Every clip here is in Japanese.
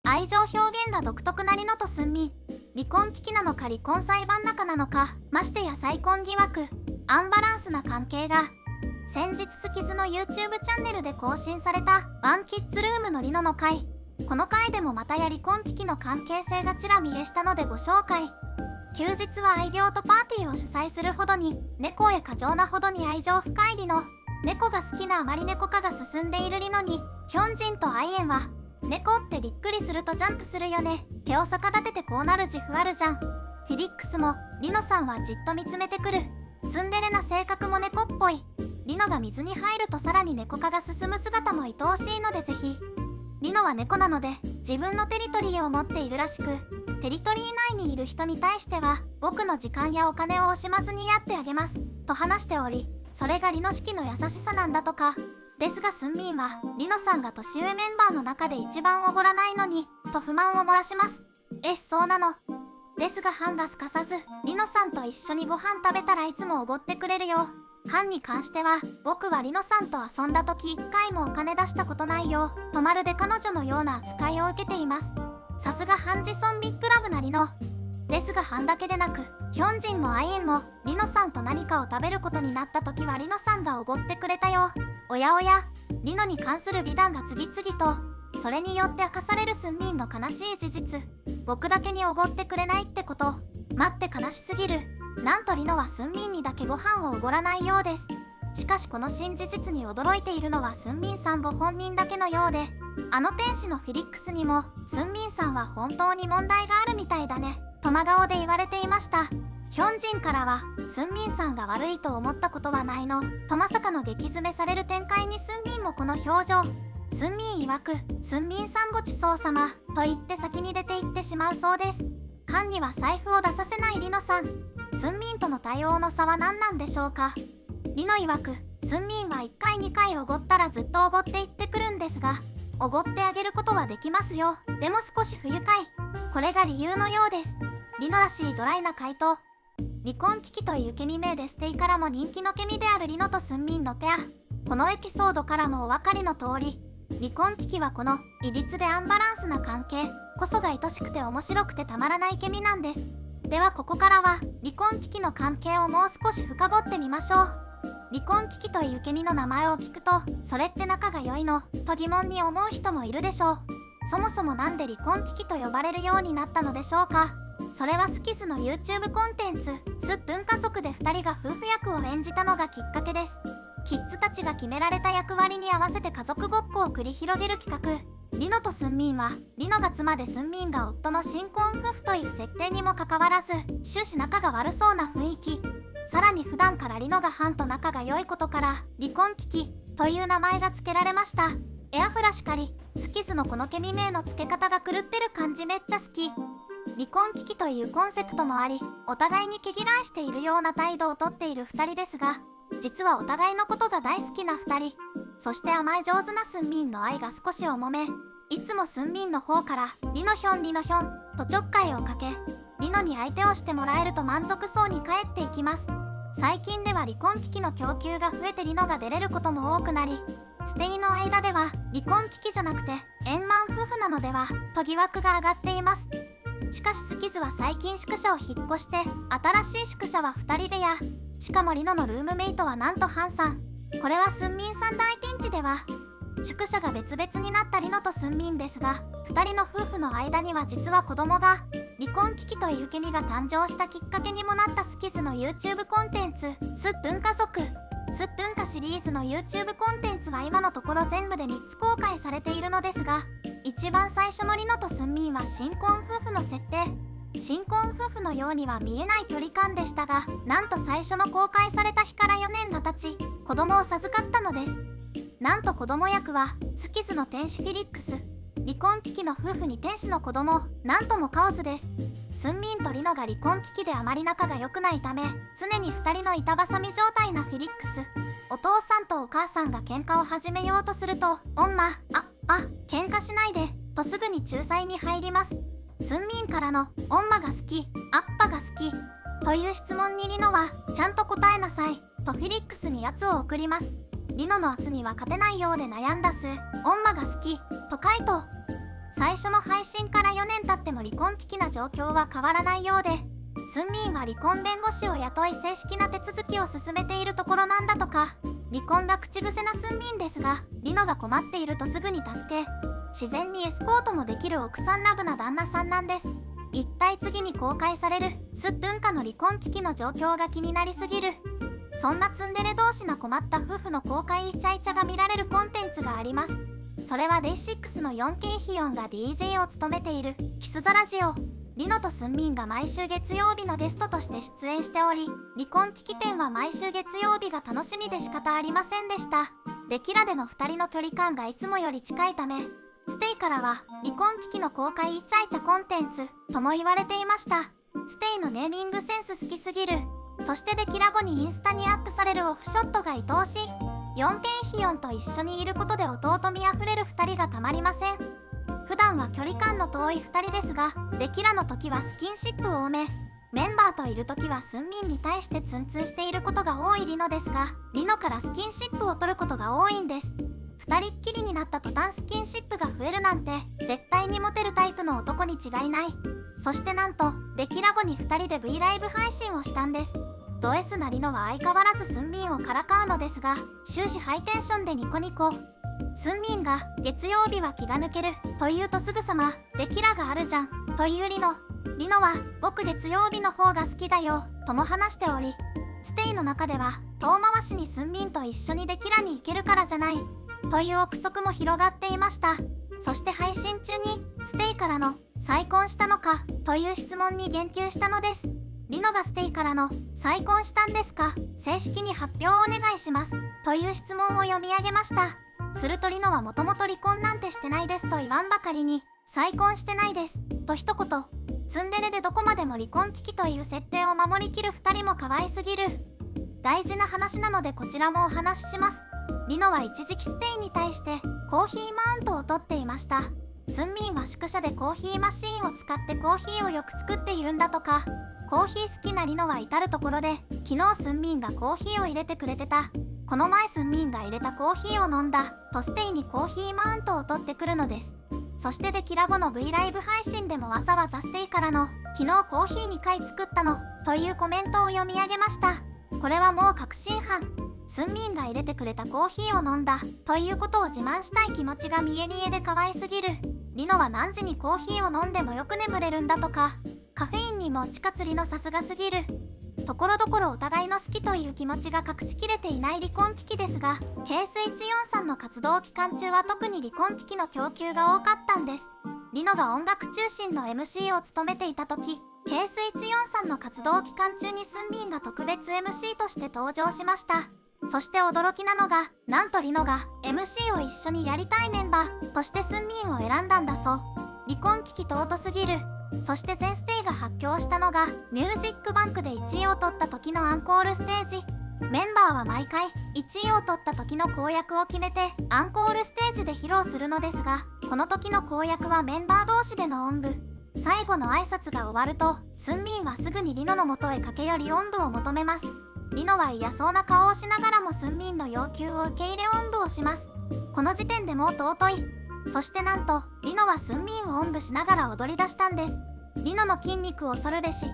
愛情表現が独特なリノとスンミン。離婚危機なのか離婚裁判仲なのか、ましてや再婚疑惑、アンバランスな関係が。先日スキズの YouTube チャンネルで更新されたワンキッズルームのリノの回。この回でもまたや離婚危機の関係性がちら見えしたのでご紹介。休日は愛猫とパーティーを主催するほどに、猫へ過剰なほどに愛情深いリノ。猫が好きなあまり猫化が進んでいるリノに、ヒョンジンとアイエンは、猫ってびっくりするとジャンプするよね。毛を逆立ててこうなる自負あるじゃん。フィリックスも、リノさんはじっと見つめてくる。ツンデレな性格も猫っぽい。リノが水に入るとさらに猫化が進む姿も愛おしいのでぜひ。リノは猫なので、自分のテリトリーを持っているらしく、テリトリー内にいる人に対しては、僕の時間やお金を惜しまずにやってあげます、と話しており、それがリノ式の優しさなんだとか。ですがスンミンは、リノさんが年上メンバーの中で一番おごらないのに、と不満を漏らします。そうなの。ですがハンがすかさず、リノさんと一緒にご飯食べたらいつもおごってくれるよ。ハンに関しては、僕はリノさんと遊んだ時一回もお金出したことないよ、とまるで彼女のような扱いを受けています。さすがハンジソンビッグラブなリノ。ですがハンだけでなく、ヒョンジンもアイエンも、リノさんと何かを食べることになった時はリノさんがおごってくれたよ。おやおや、リノに関する美談が次々と。それによって明かされるスンミンの悲しい事実。僕だけにおごってくれないってこと。待って悲しすぎる。なんとリノはスンミンにだけご飯をおごらないようです。しかしこの新事実に驚いているのはスンミンさんご本人だけのようで、あの天使のフィリックスにも、スンミンさんは本当に問題があるみたいだね、と真顔で言われていました。ヒョンジンからは、スンミンさんが悪いと思ったことはないの、とまさかの激詰めされる展開にスンミンもこの表情。スンミン曰く、スンミンさんごちそうさま、と言って先に出て行ってしまうそうです。ハンには財布を出させないリノさん。スンミンとの対応の差は何なんでしょうか。リノ曰く、スンミンは1回2回おごったらずっとおごって言ってくるんですが、おごってあげることはできますよ。でも少し不愉快。これが理由のようです。リノらしいドライな回答。離婚危機というケミ名でステイからも人気のケミであるリノとスンミンのペア。このエピソードからもお分かりの通り、離婚危機はこのいびつでアンバランスな関係こそが愛しくて面白くてたまらないケミなんです。ではここからは離婚危機の関係をもう少し深掘ってみましょう。離婚危機というケミの名前を聞くと、それって仲が良いのと疑問に思う人もいるでしょう。そもそもなんで離婚危機と呼ばれるようになったのでしょうか。それはスキズの YouTube コンテンツすっぷん家族で2人が夫婦役を演じたのがきっかけです。キッズたちが決められた役割に合わせて家族ごっこを繰り広げる企画。リノとスンミンは、リノが妻でスンミンが夫の新婚夫婦という設定にもかかわらず、終始仲が悪そうな雰囲気。さらに普段からリノがハンと仲が良いことから、離婚危機という名前が付けられました。エアフラしかり、スキズのこのケミ名の付け方が狂ってる感じめっちゃ好き。離婚危機というコンセプトもあり、お互いに毛嫌いしているような態度をとっている2人ですが、実はお互いのことが大好きな2人。そして甘え上手なスンミンの愛が少し重め。いつもスンミンの方からリノヒョンリノヒョンとちょっかいをかけ、リノに相手をしてもらえると満足そうに帰っていきます。最近では離婚危機の供給が増えてリノが出れることも多くなり、ステイの間では離婚危機じゃなくて円満夫婦なのではと疑惑が上がっています。しかしスキズは最近宿舎を引っ越して、新しい宿舎は2人部屋。しかもリノのルームメイトはなんとハンさん。これはスンミンさん大ピンチでは。宿舎が別々になったリノとスンミンですが、2人の夫婦の間には実は子供が。離婚危機というケミが誕生したきっかけにもなったスキズの YouTube コンテンツすっぷん家族。すっぷんかシリーズの YouTube コンテンツは今のところ全部で3つ公開されているのですが、一番最初のリノとスンミンは新婚夫婦の設定。新婚夫婦のようには見えない距離感でしたが、なんと最初の公開された日から4年が経ち、子供を授かったのです。なんと子供役はスキズの天使フィリックス。離婚危機の夫婦に天使の子供、なんともカオスです。スンミンとリノが離婚危機であまり仲が良くないため、常に2人の板挟み状態なフィリックス。お父さんとお母さんが喧嘩を始めようとすると、おんま、喧嘩しないで、とすぐに仲裁に入ります。スンミンからの、おんまが好き、アッパが好き、という質問にリノは、ちゃんと答えなさい、とフィリックスに圧を送ります。リノの圧には勝てないようで悩んだ末、おんまが好き、と回答。最初の配信から4年経っても離婚危機な状況は変わらないようで、スンミンは離婚弁護士を雇い正式な手続きを進めているところなんだとか。離婚が口癖なスンミンですが、リノが困っているとすぐに助け、自然にエスコートもできる奥さんラブな旦那さんなんです。一体次に公開されるス文化の離婚危機の状況が気になりすぎる。そんなツンデレ同士な困った夫婦の公開イチャイチャが見られるコンテンツがあります。それは Day6 の 4K ヒヨンが DJ を務めているキスザラジオ。リノとスンミンが毎週月曜日のゲストとして出演しており、離婚危機展は毎週月曜日が楽しみで仕方ありませんでした。デキラでの2人の距離感がいつもより近いため、ステイからは離婚危機の公開イチャイチャコンテンツとも言われていました。ステイのネーミングセンス好きすぎる。そしてデキラ後にインスタにアップされるオフショットが愛おしい。4点ヒヨンと一緒にいることで弟味あふれる2人がたまりません。普段は距離感の遠い2人ですが、デキラの時はスキンシップ多め、メンバーといる時はスンミンに対してツンツンしていることが多いリノですが、リノからスキンシップを取ることが多いんです。2人っきりになった途端スキンシップが増えるなんて絶対にモテるタイプの男に違いない。そしてなんとデキラ後に2人で V ライブ配信をしたんです。ド S なリノは相変わらずスンミンをからかうのですが、終始ハイテンションでニコニコ。スンミンが月曜日は気が抜けると言うとすぐさまデキラがあるじゃんというリノは僕月曜日の方が好きだよとも話しており、ステイの中では遠回しにスンミンと一緒にデキラに行けるからじゃないという憶測も広がっていました。そして配信中にステイからの再婚したのかという質問に言及したのです。リノがステイからの再婚したんですか、正式に発表をお願いしますという質問を読み上げました。するとリノはもともと離婚なんてしてないですと言わんばかりに、再婚してないですと一言。ツンデレでどこまでも離婚危機という設定を守りきる2人も可愛すぎる。大事な話なのでこちらもお話しします。リノは一時期ステイに対してコーヒーマウントを取っていました。スンミンは宿舎でコーヒーマシーンを使ってコーヒーをよく作っているんだとか。コーヒー好きなリノは至る所で、昨日スンミンがコーヒーを入れてくれてた。この前スンミンが入れたコーヒーを飲んだとステイにコーヒーマウントを取ってくるのです。そしてデキラ後の V ライブ配信でもわざわざステイからの昨日コーヒー2回作ったのというコメントを読み上げました。これはもう確信犯。スンミンが入れてくれたコーヒーを飲んだということを自慢したい気持ちが見え見えで可愛すぎる。リノは何時にコーヒーを飲んでもよく眠れるんだとか。カフェインにも近つりのさすがすぎる。ところどころお互いの好きという気持ちが隠しきれていない離婚危機ですが、K-SWITCH43の活動期間中は特に離婚危機の供給が多かったんです。リノが音楽中心の MC を務めていた時、K-SWITCH43の活動期間中にスンミンが特別 MC として登場しました。そして驚きなのが、なんとリノが MC を一緒にやりたいメンバーとしてスンミンを選んだんだそう。離婚危機尊すぎる。そして全ステイが発表したのがミュージックバンクで1位を取った時のアンコールステージ。メンバーは毎回1位を取った時の公約を決めてアンコールステージで披露するのですが、この時の公約はメンバー同士でのおんぶ。最後の挨拶が終わるとスンミンはすぐにリノの元へ駆け寄りおんぶを求めます。リノは嫌そうな顔をしながらもスンミンの要求を受け入れおんぶをします。この時点でもう尊い。そしてなんとリノはスンミンをおんぶしながら踊り出したんです。リノの筋肉恐るべし。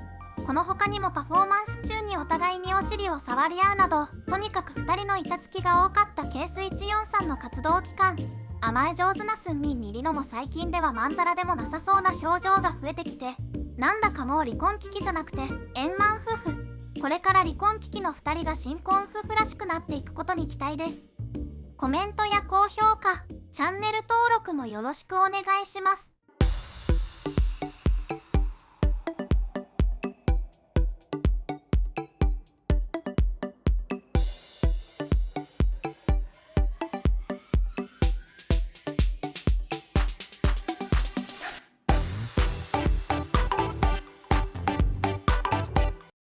この他にもパフォーマンス中にお互いにお尻を触り合うなど、とにかく2人のイチャつきが多かったK-SWITCH43の活動期間。甘え上手なスンミンにリノも最近ではまんざらでもなさそうな表情が増えてきて、なんだかもう離婚危機じゃなくて円満夫婦。これから離婚危機の2人が新婚夫婦らしくなっていくことに期待です。コメントや高評価、チャンネル登録もよろしくお願いします。